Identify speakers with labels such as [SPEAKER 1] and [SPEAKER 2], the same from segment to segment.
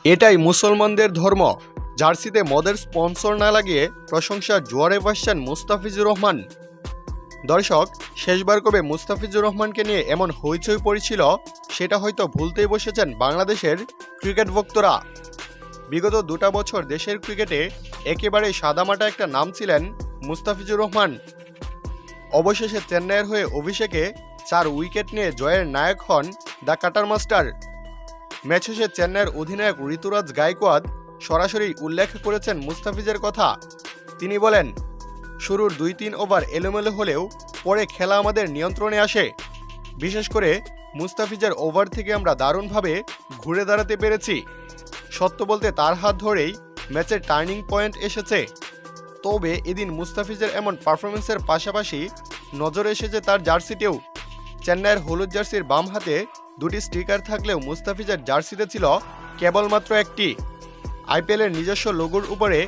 [SPEAKER 1] এটাই মুসলমানদের ধর্ম। জার্সিতে মদের স্পন্সর না লাগিয়ে প্রশংসার জোয়ারে ভাসছেন মুস্তাফিজুর রহমান। দর্শক, শেষবার কবে মুস্তাফিজুর রহমানকে নিয়ে এমন হইচই পড়েছিল সেটা হয়তো ভুলতেই বসেছেন বাংলাদেশের ক্রিকেট ভক্তরা। বিগত 2টা বছর দেশের ক্রিকেটে একেবারে সাদামাটা একটা নাম ছিলেন মুস্তাফিজুর রহমান। অবশেষে চেন্নাইয়ের হয়ে অভিষেকে 4 উইকেট নিয়ে জয়ের নায়ক হন দ্য কাটার মাস্টার। ম্যাচ শেষে চেন্নাইয়ের অধিনায়ক ঋতুরাজ গায়কোয়াদ সরাসরি উল্লেখ করেছেন মুস্তাফিজের কথা। তিনি বলেন, শুরুর 2-3 ওভার এলোমেলো হলেও পরে খেলা আমাদের নিয়ন্ত্রণে আসে। বিশেষ করে মুস্তাফিজের ওভার থেকে আমরা দারুণভাবে ঘুরে দাঁড়াতে পেরেছি। সত্য বলতে তার হাত ধরেই ম্যাচের টার্নিং পয়েন্ট এসেছে। তবে এদিন মুস্তাফিজের এমন পারফরমেন্সের পাশাপাশি নজরে এসেছে তার জার্সিতেও। চেন্নাইয়ের হলুদ জার্সির বাম হাতে 2টি স্টিকার থাকলেও মুস্তাফিজের জার্সিতে ছিল কেবলমাত্র একটি। আইপিএলের নিজস্ব লোগোর উপরে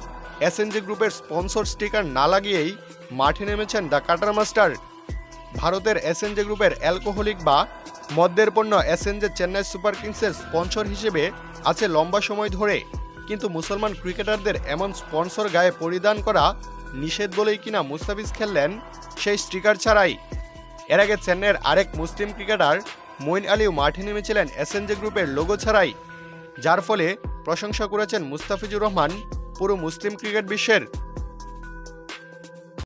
[SPEAKER 1] এসএনজি গ্রুপের স্পন্সর স্টিকার না লাগিয়েই মাঠে নেমেছেন দ্য কাটার মাস্টার। ভারতের এসএনজি গ্রুপের অ্যালকোহলিক বা মদ্যের পণ্য এসএনজি চেন্নাই সুপার কিংসের স্পন্সর হিসেবে আছে লম্বা সময় ধরে, কিন্তু মুসলমান ক্রিকেটারদের এমন স্পন্সর গায়ে পরিধান করা নিষেধ বলেই কিনা মুস্তাফিজ খেললেন সেই স্টিকার ছাড়াই। এর আগে চেন্নাইয়ের আরেক মুসলিম ক্রিকেটার মঈন আলীও মাঠে নেমেছিলেন এসএনজি গ্রুপের লোগো ছাড়াই, যার ফলে প্রশংসা করেছেন মুস্তাফিজুর রহমান পুরো মুসলিম ক্রিকেট বিশ্বের।